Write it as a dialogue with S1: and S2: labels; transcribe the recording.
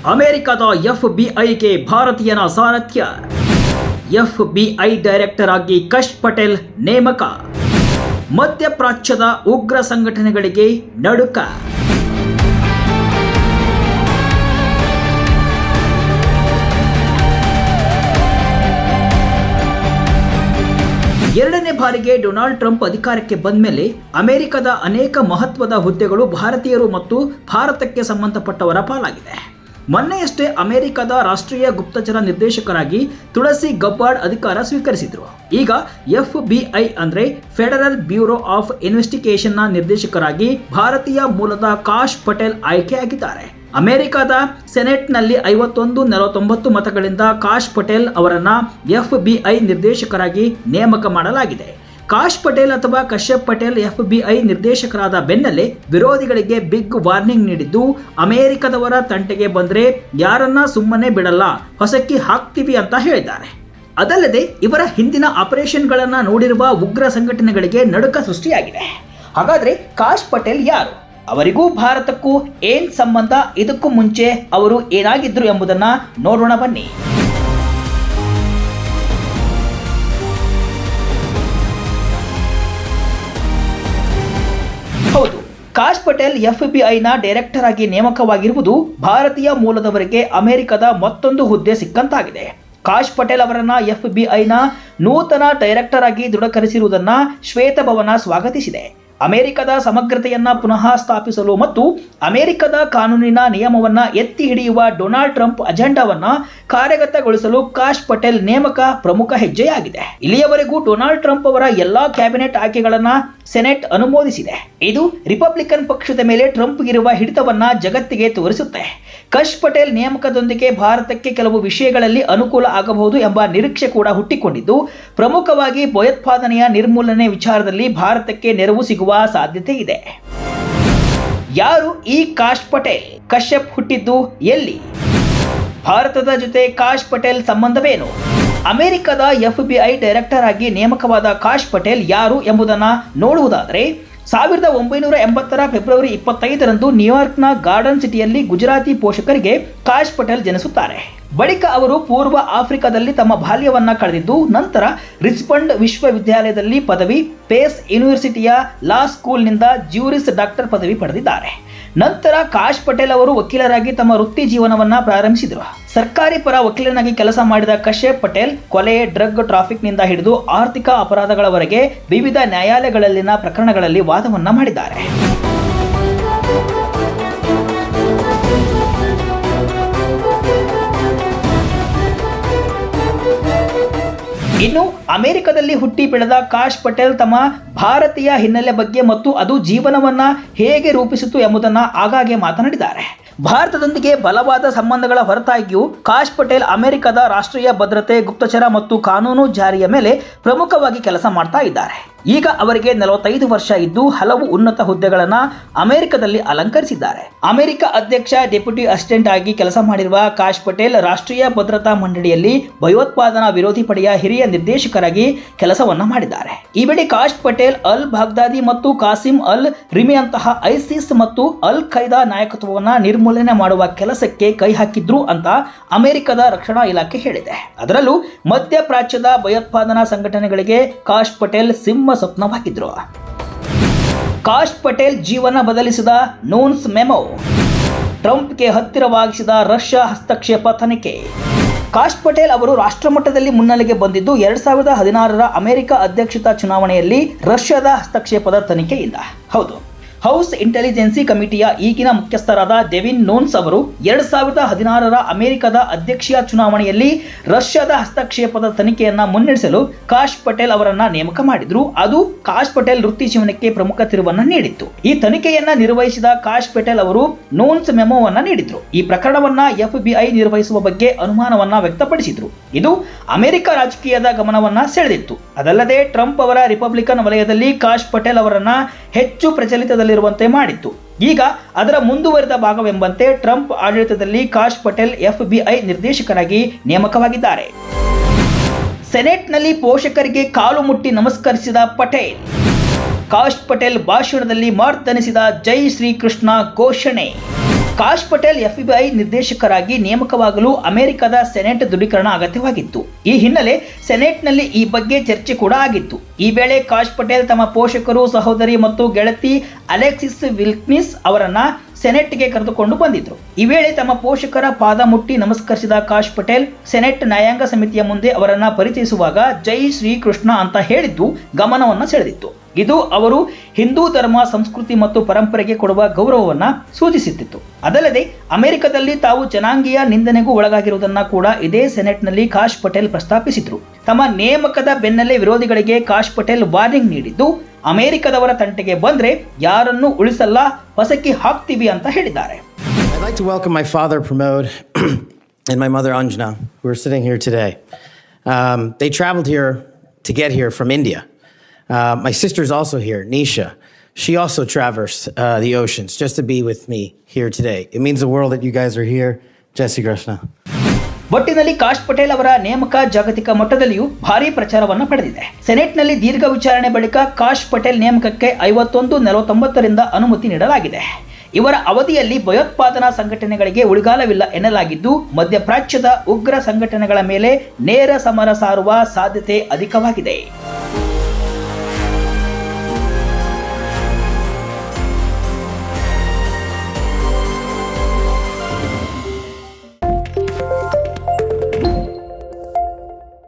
S1: ಅಮೆರಿಕದ ಎಫ್ಬಿಐಗೆ ಭಾರತೀಯನ ಸಾರಥ್ಯ. FBI director ಆಗಿ ಕಶ್ ಪಟೇಲ್ ನೇಮಕ. ಮಧ್ಯಪ್ರಾಚ್ಯದ ಉಗ್ರ ಸಂಘಟನೆಗಳಿಗೆ ನಡುಕ. ಎರಡನೇ ಬಾರಿಗೆ ಡೊನಾಲ್ಡ್ ಟ್ರಂಪ್ ಅಧಿಕಾರಕ್ಕೆ ಬಂದ ಮೇಲೆ ಅಮೆರಿಕದ ಅನೇಕ ಮಹತ್ವದ ಹುದ್ದೆಗಳು ಭಾರತೀಯರು ಮತ್ತು ಭಾರತಕ್ಕೆ ಸಂಬಂಧಪಟ್ಟವರ ಪಾಲಾಗಿದೆ. ಮೊನ್ನೆಯಷ್ಟೇ ಅಮೆರಿಕದ ರಾಷ್ಟ್ರೀಯ ಗುಪ್ತಚರ ನಿರ್ದೇಶಕರಾಗಿ ತುಳಸಿ ಗಬ್ಬಾರ್ಡ್ ಅಧಿಕಾರ ಸ್ವೀಕರಿಸಿದ್ರು. ಈಗ ಎಫ್ಬಿಐ ಅಂದ್ರೆ ಫೆಡರಲ್ ಬ್ಯೂರೋ ಆಫ್ ಇನ್ವೆಸ್ಟಿಗೇಷನ್ನ ನಿರ್ದೇಶಕರಾಗಿ ಭಾರತೀಯ ಮೂಲದ ಕಾಶ್ ಪಟೇಲ್ ಆಯ್ಕೆಯಾಗಿದ್ದಾರೆ. ಅಮೆರಿಕದ ಸೆನೆಟ್ನಲ್ಲಿ 51-49 ಮತಗಳಿಂದ ಕಾಶ್ ಪಟೇಲ್ ಅವರನ್ನ ಎಫ್ಬಿಐ ನಿರ್ದೇಶಕರಾಗಿ ನೇಮಕ ಮಾಡಲಾಗಿದೆ. ಕಾಶ್ ಪಟೇಲ್ ಅಥವಾ ಕಶ್ಯಪ್ ಪಟೇಲ್ ಎಫ್ಬಿಐ ನಿರ್ದೇಶಕರಾದ ಬೆನ್ನಲ್ಲೇ ವಿರೋಧಿಗಳಿಗೆ ಬಿಗ್ ವಾರ್ನಿಂಗ್ ನೀಡಿದ್ದು, ಅಮೆರಿಕದವರ ತಂಟೆಗೆ ಬಂದ್ರೆ ಯಾರನ್ನ ಸುಮ್ಮನೆ ಬಿಡಲ್ಲ, ಹೊಸಕ್ಕಿ ಹಾಕ್ತೀವಿ ಅಂತ ಹೇಳಿದ್ದಾರೆ. ಅದಲ್ಲದೆ ಇವರ ಹಿಂದಿನ ಆಪರೇಷನ್ಗಳನ್ನ ನೋಡಿರುವ ಉಗ್ರ ಸಂಘಟನೆಗಳಿಗೆ ನಡುಕ ಸೃಷ್ಟಿಯಾಗಿದೆ. ಹಾಗಾದ್ರೆ ಕಾಶ್ ಪಟೇಲ್ ಯಾರು? ಅವರಿಗೂ ಭಾರತಕ್ಕೂ ಏನ್ ಸಂಬಂಧ? ಇದಕ್ಕೂ ಮುಂಚೆ ಅವರು ಏನಾಗಿದ್ರು ಎಂಬುದನ್ನ ನೋಡೋಣ ಬನ್ನಿ. ಹೌದು, ಕಾಶ್ ಪಟೇಲ್ ಎಫ್ಬಿಐನ ಡೈರೆಕ್ಟರ್ ಆಗಿ ನೇಮಕವಾಗಿರುವುದು ಭಾರತೀಯ ಮೂಲದವರಿಗೆ ಅಮೆರಿಕದ ಮತ್ತೊಂದು ಹುದ್ದೆ ಸಿಕ್ಕಂತಾಗಿದೆ. ಕಾಶ್ ಪಟೇಲ್ ಅವರನ್ನ ಎಫ್ಬಿಐನ ನೂತನ ಡೈರೆಕ್ಟರ್ ಆಗಿ ದೃಢೀಕರಿಸಿರುವುದನ್ನು ಶ್ವೇತಭವನ ಸ್ವಾಗತಿಸಿದೆ. ಅಮೆರಿಕದ ಸಮಗ್ರತೆಯನ್ನ ಪುನಃ ಸ್ಥಾಪಿಸಲು ಮತ್ತು ಅಮೆರಿಕದ ಕಾನೂನಿನ ನಿಯಮವನ್ನ ಎತ್ತಿ ಹಿಡಿಯುವ ಡೊನಾಲ್ಡ್ ಟ್ರಂಪ್ ಅಜೆಂಡಾವನ್ನ ಕಾರ್ಯಗತಗೊಳಿಸಲು ಕಾಶ್ ಪಟೇಲ್ ನೇಮಕ ಪ್ರಮುಖ ಹೆಜ್ಜೆಯಾಗಿದೆ. ಇಲ್ಲಿಯವರೆಗೂ ಡೊನಾಲ್ಡ್ ಟ್ರಂಪ್ ಅವರ ಎಲ್ಲಾ ಕ್ಯಾಬಿನೆಟ್ ಆಯ್ಕೆಗಳನ್ನ ಸೆನೆಟ್ ಅನುಮೋದಿಸಿದೆ. ಇದು ರಿಪಬ್ಲಿಕನ್ ಪಕ್ಷದ ಮೇಲೆ ಟ್ರಂಪ್ ಇರುವ ಹಿಡಿತವನ್ನ ಜಗತ್ತಿಗೆ ತೋರಿಸುತ್ತೆ. ಕಶ್ ಪಟೇಲ್ ನೇಮಕದೊಂದಿಗೆ ಭಾರತಕ್ಕೆ ಕೆಲವು ವಿಷಯಗಳಲ್ಲಿ ಅನುಕೂಲ ಆಗಬಹುದು ಎಂಬ ನಿರೀಕ್ಷೆ ಕೂಡ ಹುಟ್ಟಿಕೊಂಡಿದ್ದು, ಪ್ರಮುಖವಾಗಿ ಭಯೋತ್ಪಾದನೆಯ ನಿರ್ಮೂಲನೆ ವಿಚಾರದಲ್ಲಿ ಭಾರತಕ್ಕೆ ನೆರವು ಸಿಗುವ ಸಾಧ್ಯತೆ ಇದೆ. ಯಾರು ಈ ಕಾಶ್ ಪಟೇಲ್? ಕಶ್ಯಪ್ ಹುಟ್ಟಿದ್ದು ಎಲ್ಲಿ? ಭಾರತದ ಜೊತೆ ಕಾಶ್ ಪಟೇಲ್ ಸಂಬಂಧವೇನು? ಅಮೆರಿಕದ ಎಫ್ಬಿಐ ಡೈರೆಕ್ಟರ್ ಆಗಿ ನೇಮಕವಾದ ಕಾಶ್ ಪಟೇಲ್ ಯಾರು ಎಂಬುದನ್ನು ನೋಡುವುದಾದರೆ, 1980 ಫೆಬ್ರವರಿ 25ರಂದು ನ್ಯೂಯಾರ್ಕ್ನ ಗಾರ್ಡನ್ ಸಿಟಿಯಲ್ಲಿ ಗುಜರಾತಿ ಪೋಷಕರಿಗೆ ಕಾಶ್ ಪಟೇಲ್ ಜನಿಸುತ್ತಾರೆ. ಬಳಿಕ ಅವರು ಪೂರ್ವ ಆಫ್ರಿಕಾದಲ್ಲಿ ತಮ್ಮ ಬಾಲ್ಯವನ್ನ ಕಳೆದಿದ್ದು, ನಂತರ ರಿಚ್ಮಂಡ್ ವಿಶ್ವವಿದ್ಯಾಲಯದಲ್ಲಿ ಪದವಿ, ಪೇಸ್ ಯೂನಿವರ್ಸಿಟಿಯ ಲಾ ಸ್ಕೂಲ್ನಿಂದ ಜ್ಯೂರಿಸ್ ಡಾಕ್ಟರ್ ಪದವಿ ಪಡೆದಿದ್ದಾರೆ. ನಂತರ ಕಾಶ್ ಪಟೇಲ್ ಅವರು ವಕೀಲರಾಗಿ ತಮ್ಮ ವೃತ್ತಿ ಜೀವನವನ್ನ ಪ್ರಾರಂಭಿಸಿದರು. ಸರ್ಕಾರಿ ಪರ ವಕೀಲನಾಗಿ ಕೆಲಸ ಮಾಡಿದ ಕಶ್ಯಪ್ ಪಟೇಲ್ ಕೊಲೆ, ಡ್ರಗ್ ಟ್ರಾಫಿಕ್ನಿಂದ ಹಿಡಿದು ಆರ್ಥಿಕ ಅಪರಾಧಗಳವರೆಗೆ ವಿವಿಧ ನ್ಯಾಯಾಲಯಗಳಲ್ಲಿನ ಪ್ರಕರಣಗಳಲ್ಲಿ ವಾದವನ್ನ ಮಾಡಿದ್ದಾರೆ. ಇನ್ನು ಅಮೆರಿಕದಲ್ಲಿ ಹುಟ್ಟಿ ಬೆಳೆದ ಕಾಶ್ ಪಟೇಲ್ ತಮ್ಮ ಭಾರತೀಯ ಹಿನ್ನೆಲೆ ಬಗ್ಗೆ ಮತ್ತು ಅದು ಜೀವನವನ್ನ ಹೇಗೆ ರೂಪಿಸಿತು ಎಂಬುದನ್ನು ಆಗಾಗ್ಗೆ ಮಾತನಾಡಿದ್ದಾರೆ. ಭಾರತದೊಂದಿಗೆ ಬಲವಾದ ಸಂಬಂಧಗಳ ಹೊರತಾಗಿಯೂ ಕಾಶ್ ಪಟೇಲ್ ಅಮೆರಿಕದ ರಾಷ್ಟ್ರೀಯ ಭದ್ರತೆ, ಗುಪ್ತಚರ ಮತ್ತು ಕಾನೂನು ಜಾರಿಯ ಮೇಲೆ ಪ್ರಮುಖವಾಗಿ ಕೆಲಸ ಮಾಡ್ತಾ ಇದ್ದಾರೆ. ಈಗ ಅವರಿಗೆ 45 ವರ್ಷ ಇದ್ದು ಹಲವು ಉನ್ನತ ಹುದ್ದೆಗಳನ್ನು ಅಮೆರಿಕದಲ್ಲಿ ಅಲಂಕರಿಸಿದ್ದಾರೆ. ಅಮೆರಿಕ ಅಧ್ಯಕ್ಷ ಡೆಪ್ಯೂಟಿ ಅಸಿಸ್ಟೆಂಟ್ ಆಗಿ ಕೆಲಸ ಮಾಡಿರುವ ಕಾಶ್ ಪಟೇಲ್ ರಾಷ್ಟ್ರೀಯ ಭದ್ರತಾ ಮಂಡಳಿಯಲ್ಲಿ ಭಯೋತ್ಪಾದನಾ ವಿರೋಧಿ ಪಡೆಯ ಹಿರಿಯ ನಿರ್ದೇಶಕರಾಗಿ ಕೆಲಸವನ್ನ ಮಾಡಿದ್ದಾರೆ. ಈ ವೇಳೆ ಕಾಶ್ ಪಟೇಲ್ ಅಲ್ ಬಾಗ್ದಾದಿ ಮತ್ತು ಕಾಸಿಂ ಅಲ್ ರಿಮಿ ಅಂತಹ ಐಸಿಸ್ ಮತ್ತು ಅಲ್ ಖೈದಾ ನಾಯಕತ್ವವನ್ನು ನಿರ್ಮೂಲನೆ ಮಾಡುವ ಕೆಲಸಕ್ಕೆ ಕೈ ಹಾಕಿದ್ರು ಅಂತ ಅಮೆರಿಕದ ರಕ್ಷಣಾ ಇಲಾಖೆ ಹೇಳಿದೆ. ಅದರಲ್ಲೂ ಮಧ್ಯಪ್ರಾಚ್ಯದ ಭಯೋತ್ಪಾದನಾ ಸಂಘಟನೆಗಳಿಗೆ ಕಾಶ್ ಪಟೇಲ್ ಸಿಂಹ ಸ್ವಪ್ನವಾಗಿದ್ರು. ಕಾಶ್ ಪಟೇಲ್ ಜೀವನ ಬದಲಿಸಿದ ನೂನ್ಸ್ ಮೆಮೊ. ಟ್ರಂಪ್ಗೆ ಹತ್ತಿರವಾಗಿಸಿದ ರಷ್ಯಾ ಹಸ್ತಕ್ಷೇಪ ತನಿಖೆ. ಕಾಶ್ ಪಟೇಲ್ ಅವರು ರಾಷ್ಟ್ರಮಟ್ಟದಲ್ಲಿ ಮುನ್ನೆಲೆಗೆ ಬಂದಿದ್ದು 2016ರ ಅಮೆರಿಕ ಅಧ್ಯಕ್ಷತಾ ಚುನಾವಣೆಯಲ್ಲಿ ರಷ್ಯಾದ ಹಸ್ತಕ್ಷೇಪದ ತನಿಖೆಯಿಂದ. ಹೌದು, ಹೌಸ್ ಇಂಟೆಲಿಜೆನ್ಸಿ ಕಮಿಟಿಯ ಈಗಿನ ಮುಖ್ಯಸ್ಥರಾದ ಡೆವಿನ್ ನೂನ್ಸ್ ಅವರು 2016ರ ಅಮೆರಿಕದ ಅಧ್ಯಕ್ಷೀಯ ಚುನಾವಣೆಯಲ್ಲಿ ರಷ್ಯಾದ ಹಸ್ತಕ್ಷೇಪದ ತನಿಖೆಯನ್ನ ಮುನ್ನಡೆಸಲು ಕಾಶ್ ಪಟೇಲ್ ಅವರನ್ನ ನೇಮಕ ಮಾಡಿದ್ರು. ಅದು ಕಾಶ್ ಪಟೇಲ್ ವೃತ್ತಿ ಜೀವನಕ್ಕೆ ಪ್ರಮುಖ ತಿರುವನ್ನ ನೀಡಿತ್ತು. ಈ ತನಿಖೆಯನ್ನ ನಿರ್ವಹಿಸಿದ ಕಾಶ್ ಪಟೇಲ್ ಅವರು ನೂನ್ಸ್ ಮೆಮೋವನ್ನ ನೀಡಿದ್ರು. ಈ ಪ್ರಕರಣವನ್ನ ಎಫ್ಬಿಐ ನಿರ್ವಹಿಸುವ ಬಗ್ಗೆ ಅನುಮಾನವನ್ನ ವ್ಯಕ್ತಪಡಿಸಿದ್ರು. ಇದು ಅಮೆರಿಕ ರಾಜಕೀಯದ ಗಮನವನ್ನ ಸೆಳೆದಿತ್ತು. ಅದಲ್ಲದೆ ಟ್ರಂಪ್ ಅವರ ರಿಪಬ್ಲಿಕನ್ ವಲಯದಲ್ಲಿ ಕಾಶ್ ಪಟೇಲ್ ಅವರನ್ನ ಹೆಚ್ಚು ಪ್ರಚಲಿತದಲ್ಲಿರುವಂತೆ ಮಾಡಿತ್ತು. ಈಗ ಅದರ ಮುಂದುವರೆದ ಭಾಗವೆಂಬಂತೆ ಟ್ರಂಪ್ ಆಡಳಿತದಲ್ಲಿ ಕಾಶ್ ಪಟೇಲ್ ಎಫ್ಬಿಐ ನಿರ್ದೇಶಕರಾಗಿ ನೇಮಕವಾಗಿದ್ದಾರೆ. ಸೆನೆಟ್ನಲ್ಲಿ ಪೋಷಕರಿಗೆ ಕಾಲು ಮುಟ್ಟಿ ನಮಸ್ಕರಿಸಿದ ಪಟೇಲ್. ಕಾಶ್ ಪಟೇಲ್ ಭಾಷಣದಲ್ಲಿ ಮಾರ್ದನಿಸಿದ ಜೈ ಶ್ರೀಕೃಷ್ಣ ಘೋಷಣೆ. ಕಾಶ್ ಪಟೇಲ್ FBI ನಿರ್ದೇಶಕರಾಗಿ ನೇಮಕವಾಗಲು ಅಮೆರಿಕದ ಸೆನೆಟ್ ದೃಢೀಕರಣ ಅಗತ್ಯವಾಗಿತ್ತು. ಈ ಹಿನ್ನೆಲೆ ಸೆನೆಟ್ನಲ್ಲಿ ಈ ಬಗ್ಗೆ ಚರ್ಚೆ ಕೂಡ ಆಗಿತ್ತು. ಈ ವೇಳೆ ಕಾಶ್ ಪಟೇಲ್ ತಮ್ಮ ಪೋಷಕರು, ಸಹೋದರಿ ಮತ್ತು ಗೆಳತಿ ಅಲೆಕ್ಸಿಸ್ ವಿಲ್ಕಿನ್ಸ್ ಅವರನ್ನ ಸೆನೆಟ್ಗೆ ಕರೆದುಕೊಂಡು ಬಂದಿದ್ರು. ಈ ವೇಳೆ ತಮ್ಮ ಪೋಷಕರ ಪಾದ ಮುಟ್ಟಿ ನಮಸ್ಕರಿಸಿದ ಕಾಶ್ ಪಟೇಲ್ ಸೆನೆಟ್ ನ್ಯಾಯಾಂಗ ಸಮಿತಿಯ ಮುಂದೆ ಅವರನ್ನ ಪರಿಚಯಿಸುವಾಗ ಜೈ ಶ್ರೀಕೃಷ್ಣ ಅಂತ ಹೇಳಿದ್ದು ಗಮನವನ್ನು ಸೆಳೆದಿತ್ತು. ಇದು ಅವರು ಹಿಂದೂ ಧರ್ಮ, ಸಂಸ್ಕೃತಿ ಮತ್ತು ಪರಂಪರೆಗೆ ಕೊಡುವ ಗೌರವವನ್ನು ಸೂಚಿಸುತ್ತಿತ್ತು. ಅದಲ್ಲದೆ ಅಮೆರಿಕದಲ್ಲಿ ತಾವು ಜನಾಂಗೀಯ ನಿಂದನೆಗೂ ಒಳಗಾಗಿರುವುದನ್ನು ಕೂಡ ಇದೇ ಸೆನೆಟ್ನಲ್ಲಿ ಕಾಶ್ ಪಟೇಲ್ ಪ್ರಸ್ತಾಪಿಸಿದ್ರು. ತಮ್ಮ ನೇಮಕದ ಬೆನ್ನಲ್ಲೇ ವಿರೋಧಿಗಳಿಗೆ ಕಾಶ್ ಪಟೇಲ್ ವಾರ್ನಿಂಗ್ ನೀಡಿದ್ದು, ಅಮೆರಿಕದವರ ತಂಟೆಗೆ ಬಂದ್ರೆ ಯಾರನ್ನು ಉಳಿಸಲ್ಲ, ಹೊಸಕಿ ಹಾಕ್ತೀವಿ ಅಂತ ಹೇಳಿದ್ದಾರೆ.
S2: I'd like to welcome my father Pramod and my mother Anjana, who are sitting here today. They traveled here to get here from India. My sister's also here, Nisha. She also traversed the oceans just to be with me here today. It means the world that you guys are here. Jai Shri Krishna.
S1: ಒಟ್ಟಿನಲ್ಲಿ ಕಾಶ್ ಪಟೇಲ್ ಅವರ ನೇಮಕ ಜಾಗತಿಕ ಮಟ್ಟದಲ್ಲಿಯೂ ಭಾರೀ ಪ್ರಚಾರವನ್ನು ಪಡೆದಿದೆ. ಸೆನೆಟ್ನಲ್ಲಿ ದೀರ್ಘ ವಿಚಾರಣೆ ಬಳಿಕ ಕಾಶ್ ಪಟೇಲ್ ನೇಮಕಕ್ಕೆ 51-49ರಿಂದ ಅನುಮತಿ ನೀಡಲಾಗಿದೆ. ಇವರ ಅವಧಿಯಲ್ಲಿ ಭಯೋತ್ಪಾದನಾ ಸಂಘಟನೆಗಳಿಗೆ ಉಳಿಗಾಲವಿಲ್ಲ ಎನ್ನಲಾಗಿದ್ದು, ಮಧ್ಯಪ್ರಾಚ್ಯದ ಉಗ್ರ ಸಂಘಟನೆಗಳ ಮೇಲೆ ನೇರ ಸಮರ ಸಾರುವ ಸಾಧ್ಯತೆ ಅಧಿಕವಾಗಿದೆ.